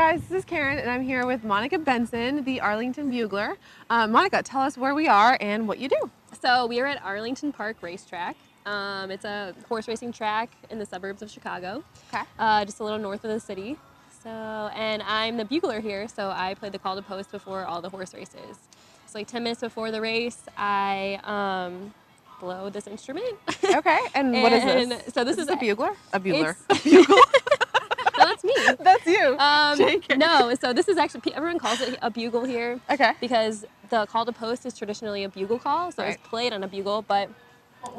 guys, this is Karen, and I'm here with Monica Benson, the Arlington Bugler. Monica, tell us where we are and what you do. So we are at Arlington Park Racetrack. It's a horse racing track in the suburbs of Chicago, Okay. just a little north of the city. And I'm the bugler here, so I play the call to post before all the horse races. So like 10 minutes before the race, I blow this instrument. Okay, and what is this? So this is a bugler? A bugler. A bugle? No, that's me. That's you. No, so this is actually, everyone calls it a bugle here. Okay. Because the call to post is traditionally a bugle call, so Right. it's played on a bugle, but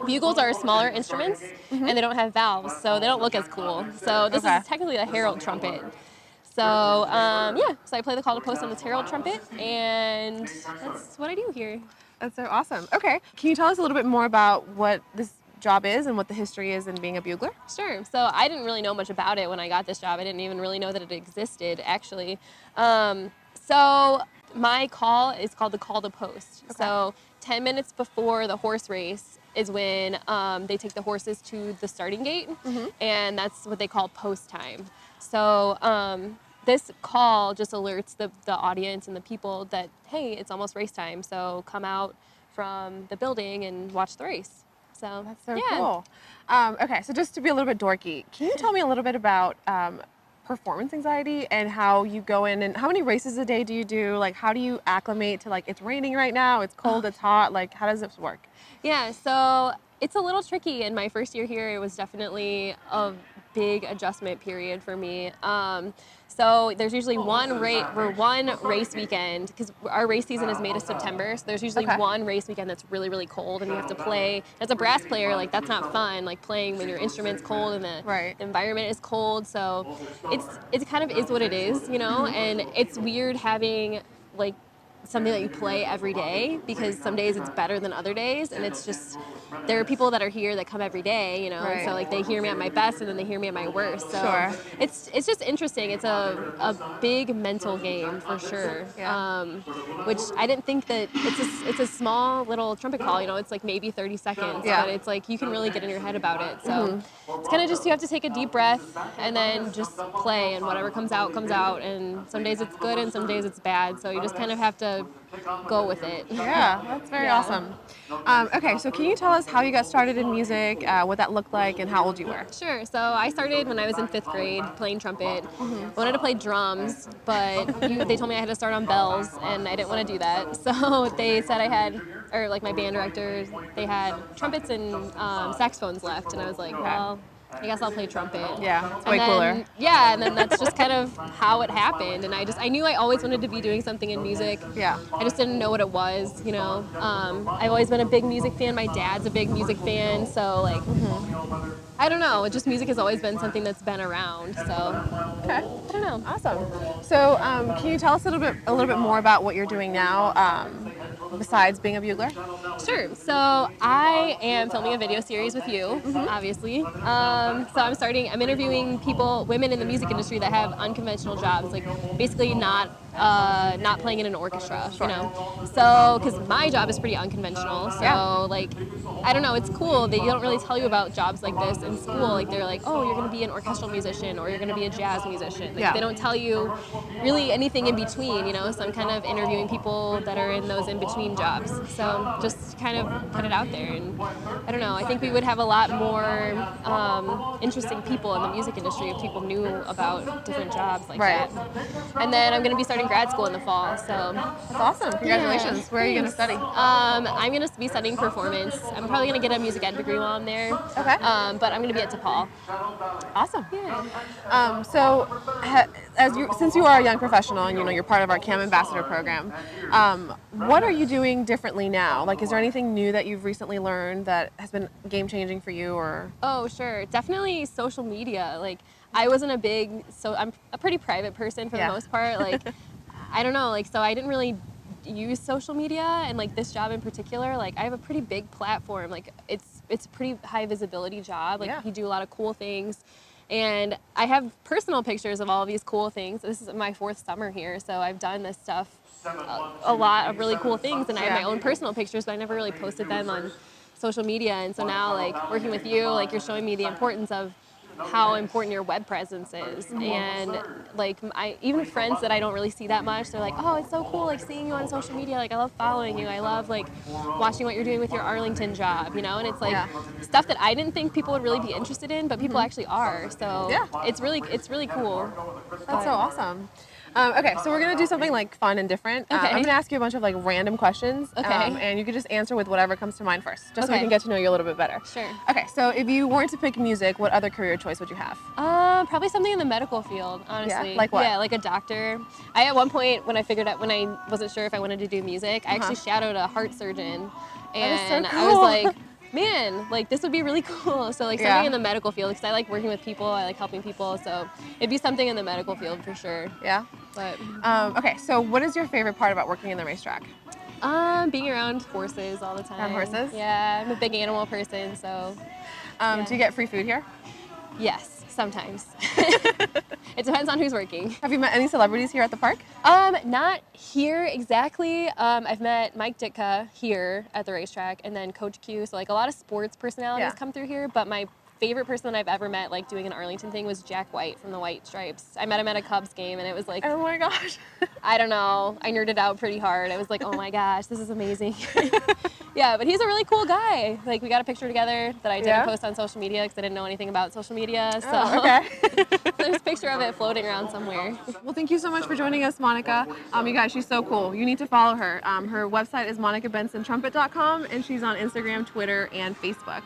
bugles are smaller instruments and they don't have valves, so they don't look as cool. So this is technically a herald trumpet. So so I play the call to post on this herald trumpet, and that's what I do here. That's so awesome. Okay, can you tell us a little bit more about what this job is and what the history is in being a bugler? Sure. So I didn't really know much about it when I got this job. I didn't even really know that it existed, actually. So my call is called the call to post. Okay. So 10 minutes before the horse race is when they take the horses to the starting gate, and that's what they call post time. So this call just alerts the audience and the people that, hey, it's almost race time, so come out from the building and watch the race. So That's so cool. Okay, so just to be a little bit dorky, can you tell me a little bit about performance anxiety and how you go in and how many races a day do you do? Like, how do you acclimate to, like, it's raining right now, it's cold, it's hot, like, how does this work? Yeah, so it's a little tricky. In my first year here, it was definitely a big adjustment period for me. So there's usually one race weekend, because our race season is May to September, so there's usually one race weekend that's really, really cold, and you have to play. As a brass player, like, that's not fun, like playing when your instrument's cold and the environment is cold, so it kind of is what it is, you know, and it's weird having, like, something that you play every day, because some days it's better than other days, and it's just, there are people that are here that come every day, you know, and so, like, they hear me at my best and then they hear me at my worst, so it's just interesting. It's a big mental game for sure, which I didn't think that, it's a small little trumpet call, you know, it's like maybe 30 seconds, but it's like you can really get in your head about it, so it's kind of just, you have to take a deep breath and then just play, and whatever comes out, and some days it's good and some days it's bad, so you just kind of have to go with it. Yeah, that's very awesome. Okay, so can you tell us how you got started in music, what that looked like, and how old you were? Sure. So I started when I was in 5th grade playing trumpet. I wanted to play drums, but they told me I had to start on bells, and I didn't want to do that. So they said like my band director, they had trumpets and saxophones left, and I was like, well, I guess I'll play trumpet. Yeah, it's way cooler. Yeah, and then that's just kind of how it happened. And I knew I always wanted to be doing something in music. Yeah. I just didn't know what it was, you know. I've always been a big music fan. My dad's a big music fan, so, like, I don't know. Just music has always been something that's been around. So Okay. I don't know. Awesome. So can you tell us a little bit more about what you're doing now, besides being a bugler? Sure. So I am filming a video series with you, obviously. So I'm interviewing women in the music industry that have unconventional jobs, like basically not playing in an orchestra, you know. So, because my job is pretty unconventional, so like, I don't know, it's cool. They don't really tell you about jobs like this in school. Like, they're like, oh, you're going to be an orchestral musician or you're going to be a jazz musician. Like, they don't tell you really anything in between, you know. So I'm kind of interviewing people that are in those in between jobs. So just kind of put it out there, and I don't know. I think we would have a lot more interesting people in the music industry if people knew about different jobs like that. And then I'm going to be starting grad school in the fall, so that's awesome. Congratulations. Yeah, where are you going to study? I'm going to be studying performance. I'm probably going to get a music ed degree while I'm there. Okay. But I'm going to be at DePaul. Awesome. Yeah. So since you are a young professional and, you know, you're part of our CAM Ambassador program, what are you doing differently now? Like, is there anything new that you've recently learned that has been game-changing for you? Or Oh, sure. Definitely social media. Like, I'm a pretty private person for the most part. Like, I don't know, like, so I didn't really use social media, and like this job in particular, like, I have a pretty big platform. Like, it's a pretty high visibility job. Like, you do a lot of cool things. And I have personal pictures of all of these cool things. This is my 4th summer here, so I've done this stuff, a lot of really cool things, and I have my own personal pictures, but I never really posted them on social media. And so now, like, working with you, like, you're showing me the importance of how important your web presence is. And like even friends that I don't really see that much, they're like, oh, it's so cool like seeing you on social media. Like I love following you. I love like watching what you're doing with your Arlington job, you know? And it's like stuff that I didn't think people would really be interested in, but people actually are. So it's really cool. That's so awesome. Okay, so we're gonna do something like fun and different. Okay. I'm gonna ask you a bunch of like random questions. Okay. And you can just answer with whatever comes to mind first, just so we Okay. can get to know you a little bit better. Sure. Okay, so if you weren't to pick music, what other career choice would you have? Probably something in the medical field, honestly. Yeah, like what? Yeah, like a doctor. At one point when I wasn't sure if I wanted to do music, I actually shadowed a heart surgeon, That is so and I cool. was like, man, like this would be really cool. So like something in the medical field, because I like working with people, I like helping people, so it'd be something in the medical field for sure. Yeah. But Okay, so what is your favorite part about working in the racetrack? being around horses all the time. Around horses? Yeah, I'm a big animal person, so Do you get free food here? yes, sometimes. It depends on who's working. Have you met any celebrities here at the park? Not here exactly. I've met Mike Ditka here at the racetrack, and then Coach Q. So like a lot of sports personalities come through here. But my favorite person that I've ever met, like doing an Arlington thing, was Jack White from the White Stripes. I met him at a Cubs game, and it was like, Oh my gosh. I don't know, I nerded out pretty hard. I was like, oh my gosh, this is amazing. Yeah, but he's a really cool guy. Like we got a picture together that I didn't post on social media because I didn't know anything about social media. So Okay. there's a picture of it floating around somewhere. Well, thank you so much for joining us, Monica. You guys, she's so cool. You need to follow her. Her website is monicabensonTrumpet.com, and she's on Instagram, Twitter, and Facebook.